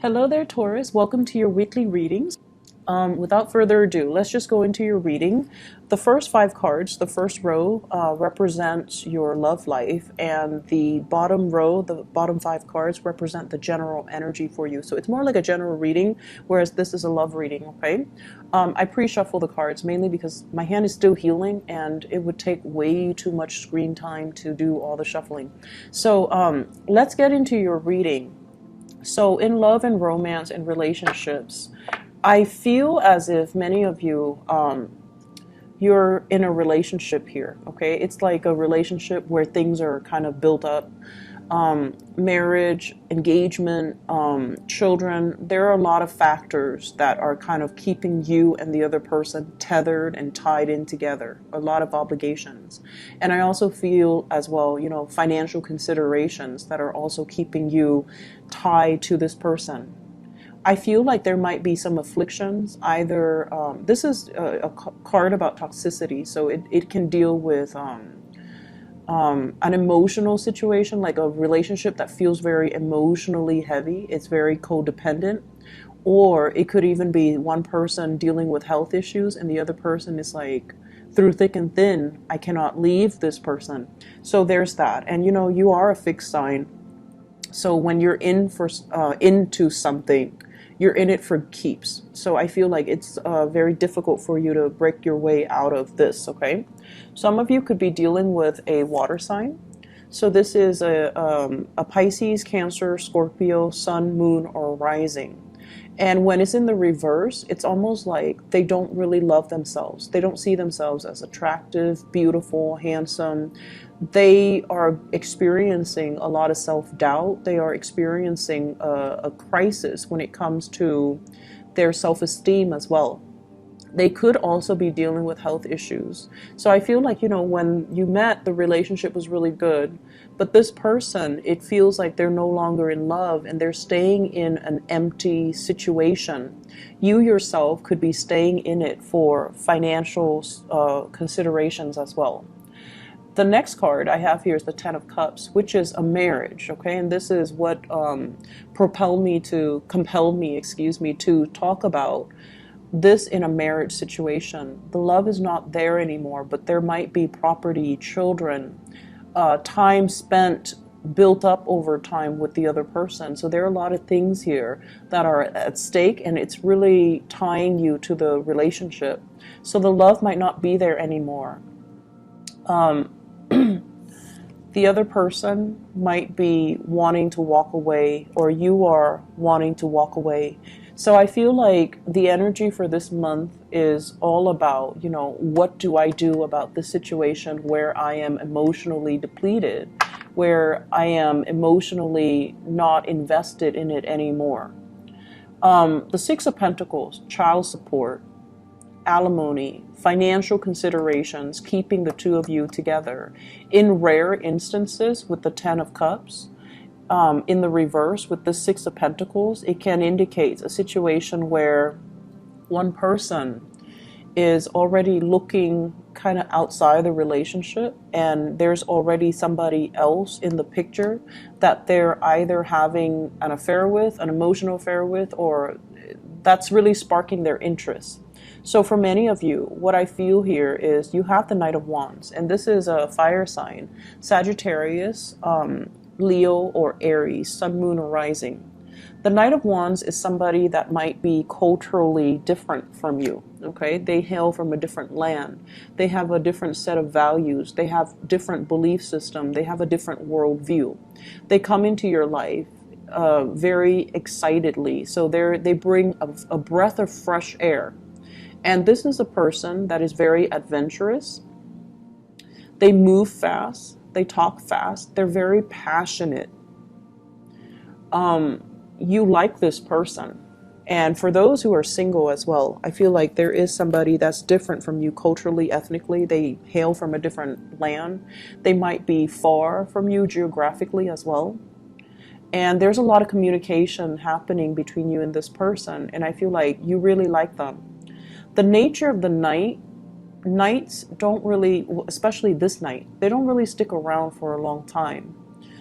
Hello there, Taurus. Welcome to your weekly readings. Without further ado, let's just go into your reading. The first five cards, the first row represents your love life, and the bottom row, the bottom five cards, represent the general energy for you. So it's more like a general reading, whereas this is a love reading, okay? I pre-shuffle the cards mainly because my hand is still healing, and it would take way too much screen time to do all the shuffling. So let's get into your reading. So in love and romance and relationships, I feel as if many of you, you're in a relationship here, okay? It's like a relationship where things are kind of built up. Marriage, engagement, children, there are a lot of factors that are kind of keeping you and the other person tethered and tied in together, a lot of obligations. And I also feel as well, financial considerations that are also keeping you tied to this person. I feel like there might be some afflictions. Either this is a card about toxicity, so it can deal with an emotional situation, like a relationship that feels very emotionally heavy. It's very codependent. Or it could even be one person dealing with health issues and the other person is like, through thick and thin, I cannot leave this person. So there's that. And you are a fixed sign. So when you're into something, you're in it for keeps. So I feel like it's very difficult for you to break your way out of this, okay? Some of you could be dealing with a water sign. So this is a Pisces, Cancer, Scorpio, Sun, Moon, or Rising. And when it's in the reverse, it's almost like they don't really love themselves. They don't see themselves as attractive, beautiful, handsome. They are experiencing a lot of self-doubt. They are experiencing a crisis when it comes to their self-esteem as well. They could also be dealing with health issues. So I feel like, when you met, the relationship was really good. But this person, it feels like they're no longer in love and they're staying in an empty situation. You yourself could be staying in it for financial considerations as well. The next card I have here is the Ten of Cups, which is a marriage, okay? And this is what compelled me to talk about this in a marriage situation. The love is not there anymore, but there might be property, children, time spent built up over time with the other person. So there are a lot of things here that are at stake, and it's really tying you to the relationship. So the love might not be there anymore. The other person might be wanting to walk away, or you are wanting to walk away. So I feel like the energy for this month is all about, what do I do about this situation where I am emotionally depleted, where I am emotionally not invested in it anymore. The Six of Pentacles, child support, alimony, financial considerations, keeping the two of you together. In rare instances with the Ten of Cups, in the reverse with the Six of Pentacles, it can indicate a situation where one person is already looking kind of outside the relationship and there's already somebody else in the picture that they're either having an affair with, an emotional affair with, or that's really sparking their interest. So for many of you, what I feel here is you have the Knight of Wands, and this is a fire sign, Sagittarius, Leo, or Aries, Sun, Moon, or Rising. The Knight of Wands is somebody that might be culturally different from you, okay? They hail from a different land. They have a different set of values. They have different belief system. They have a different worldview. They come into your life very excitedly. So they bring a breath of fresh air. And this is a person that is very adventurous. They move fast. They talk fast. They're very passionate. You like this person. And for those who are single as well, I feel like there is somebody that's different from you culturally, ethnically. They hail from a different land. They might be far from you geographically as well. And there's a lot of communication happening between you and this person. And I feel like you really like them. The nature of the nights don't really, especially this night, they don't really stick around for a long time.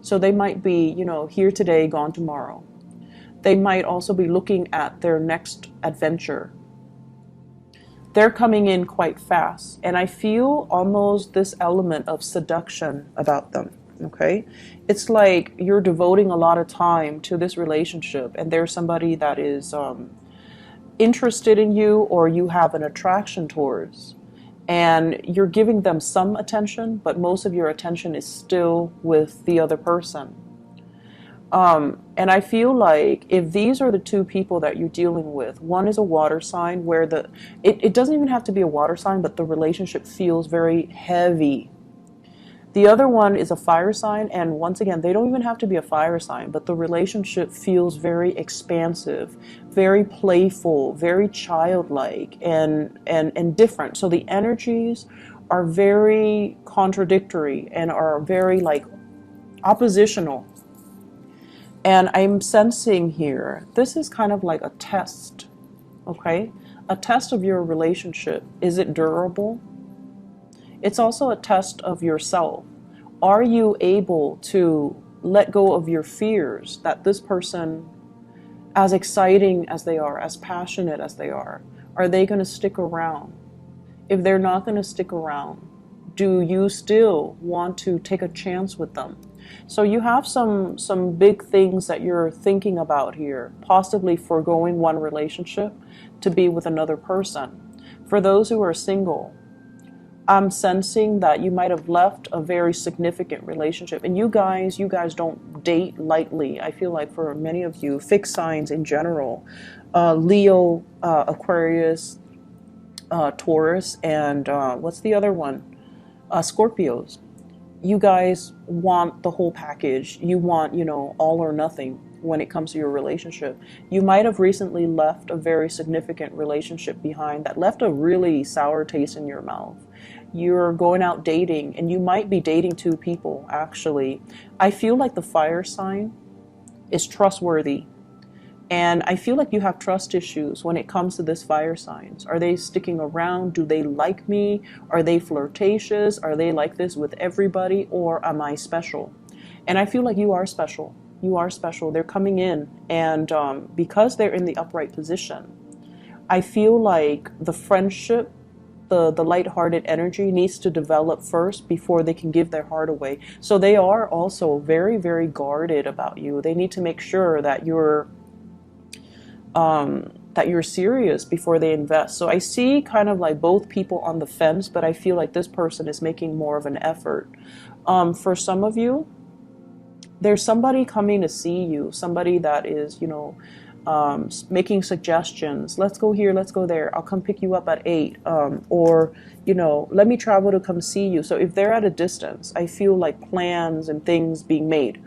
So they might be, here today, gone tomorrow. They might also be looking at their next adventure. They're coming in quite fast, and I feel almost this element of seduction about them. Okay, it's like you're devoting a lot of time to this relationship, and there's somebody that is interested in you, or you have an attraction towards, and you're giving them some attention, but most of your attention is still with the other person. And I feel like if these are the two people that you're dealing with, one is a water sign where it doesn't even have to be a water sign, but the relationship feels very heavy. The other one is a fire sign, and once again, they don't even have to be a fire sign, but the relationship feels very expansive, very playful, very childlike, and different. So the energies are very contradictory and are very like oppositional. And I'm sensing here, this is kind of like a test, okay? A test of your relationship. Is it durable? It's also a test of yourself. Are you able to let go of your fears that this person, as exciting as they are, as passionate as they are they going to stick around? If they're not going to stick around, do you still want to take a chance with them? So you have some big things that you're thinking about here, possibly foregoing one relationship to be with another person. For those who are single, I'm sensing that you might have left a very significant relationship. And you guys don't date lightly. I feel like for many of you, fixed signs in general, Leo, Aquarius, Taurus, and what's the other one? Scorpios. You guys want the whole package. You want, all or nothing when it comes to your relationship. You might have recently left a very significant relationship behind that left a really sour taste in your mouth. You're going out dating, and you might be dating two people, actually. I feel like the fire sign is trustworthy. And I feel like you have trust issues when it comes to this fire signs. Are they sticking around? Do they like me? Are they flirtatious? Are they like this with everybody? Or am I special? And I feel like you are special. You are special. They're coming in. And because they're in the upright position, I feel like the friendship, the lighthearted energy needs to develop first before they can give their heart away. So they are also very, very guarded about you. They need to make sure that you're serious before they invest. So I see kind of like both people on the fence, but I feel like this person is making more of an effort. For some of you, there's somebody coming to see you, somebody that is, making suggestions. Let's go here, let's go there. I'll come pick you up at 8. Or, let me travel to come see you. So if they're at a distance, I feel like plans and things being made.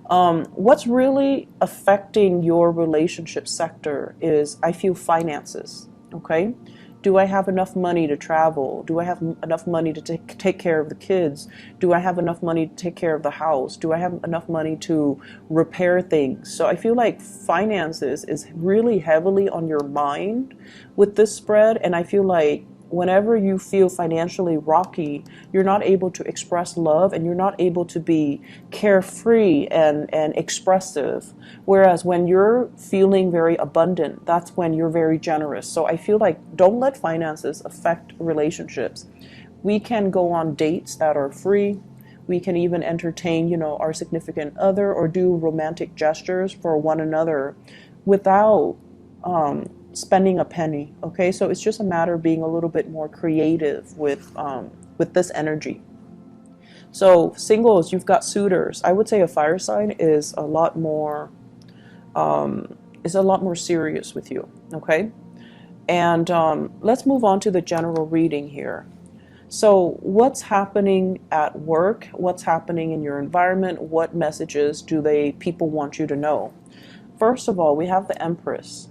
What's really affecting your relationship sector is, I feel, finances, okay? Do I have enough money to travel? Do I have enough money to take care of the kids? Do I have enough money to take care of the house? Do I have enough money to repair things? So I feel like finances is really heavily on your mind with this spread, and I feel like whenever you feel financially rocky, you're not able to express love, and you're not able to be carefree and expressive. Whereas when you're feeling very abundant, that's when you're very generous. So I feel like don't let finances affect relationships. We can go on dates that are free. We can even entertain, our significant other, or do romantic gestures for one another without spending a penny. Okay, so it's just a matter of being a little bit more creative with this energy. So singles, you've got suitors. I would say a fire sign is a lot more serious with you. Okay, and let's move on to the general reading here. So what's happening at work? What's happening in your environment? What messages do people want you to know? First of all, we have the Empress.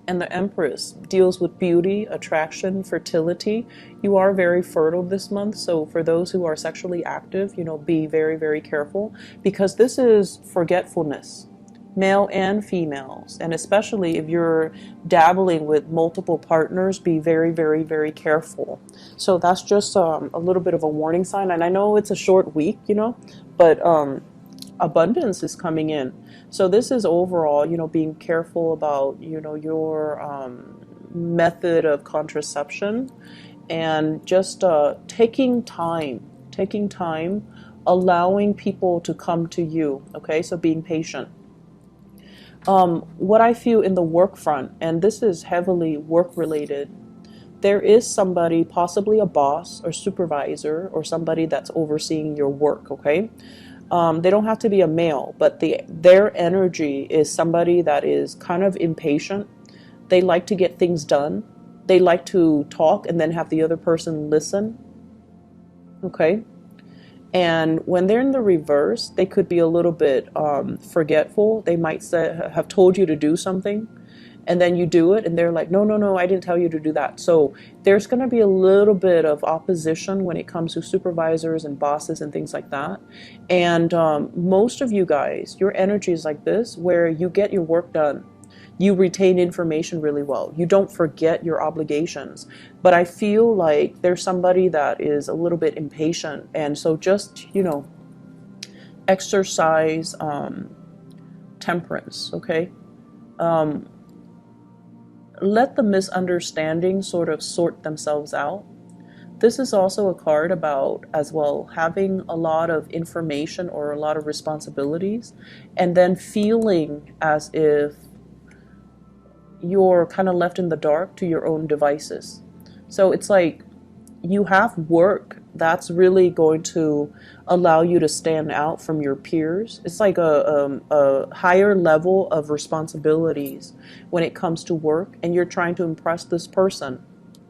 And the Empress deals with beauty, attraction, fertility. You are very fertile this month, so for those who are sexually active, be very, very careful, because this is forgetfulness, male and females. And especially if you're dabbling with multiple partners, be very, very, very careful. So that's just a little bit of a warning sign. And I know it's a short week, but abundance is coming in. So this is overall, being careful about, your method of contraception, and just taking time, allowing people to come to you. Okay, so being patient. What I feel in the work front, and this is heavily work related, there is somebody, possibly a boss or supervisor or somebody that's overseeing your work. Okay, they don't have to be a male, but their energy is somebody that is kind of impatient. They like to get things done. They like to talk and then have the other person listen. Okay. And when they're in the reverse, they could be a little bit forgetful. They might have told you to do something, and then you do it, and they're like, no, no, no, I didn't tell you to do that. So there's going to be a little bit of opposition when it comes to supervisors and bosses and things like that. And most of you guys, your energy is like this, where you get your work done. You retain information really well. You don't forget your obligations. But I feel like there's somebody that is a little bit impatient. And so just, exercise temperance, okay? Let the misunderstandings sort of sort themselves out. This is also a card about, as well, having a lot of information or a lot of responsibilities, and then feeling as if you're kind of left in the dark to your own devices. So it's like you have work that's really going to allow you to stand out from your peers. It's like a higher level of responsibilities when it comes to work, and you're trying to impress this person,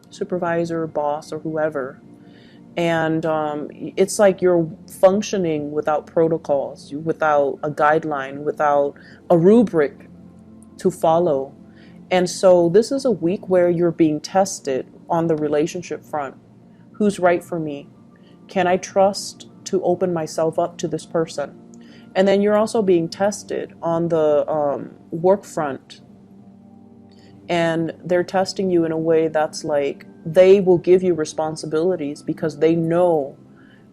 supervisor, boss, or whoever. And it's like you're functioning without protocols, without a guideline, without a rubric to follow. And so this is a week where you're being tested on the relationship front. Who's right for me? Can I trust to open myself up to this person? And then you're also being tested on the work front. And they're testing you in a way that's like, they will give you responsibilities because they know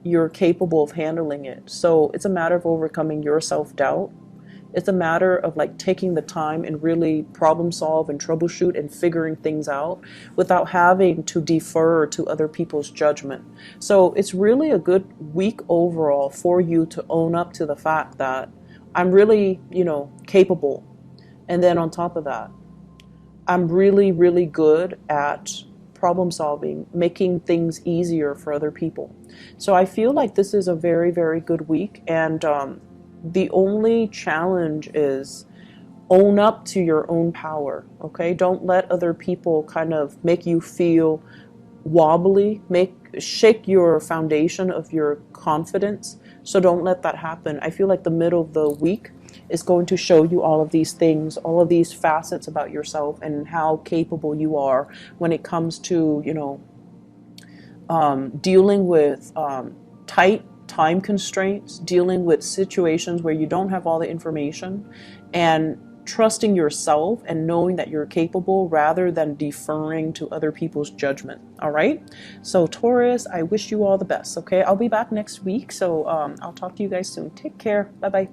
you're capable of handling it. So it's a matter of overcoming your self-doubt. It's a matter of like taking the time and really problem solve and troubleshoot and figuring things out without having to defer to other people's judgment. So it's really a good week overall for you to own up to the fact that I'm really, capable. And then on top of that, I'm really, really good at problem solving, making things easier for other people. So I feel like this is a very, very good week. And the only challenge is own up to your own power, okay? Don't let other people kind of make you feel wobbly, shake your foundation of your confidence. So don't let that happen. I feel like the middle of the week is going to show you all of these things, all of these facets about yourself and how capable you are when it comes to, dealing with tight time constraints, dealing with situations where you don't have all the information, and trusting yourself and knowing that you're capable rather than deferring to other people's judgment. All right. So Taurus, I wish you all the best. Okay. I'll be back next week. So I'll talk to you guys soon. Take care. Bye-bye.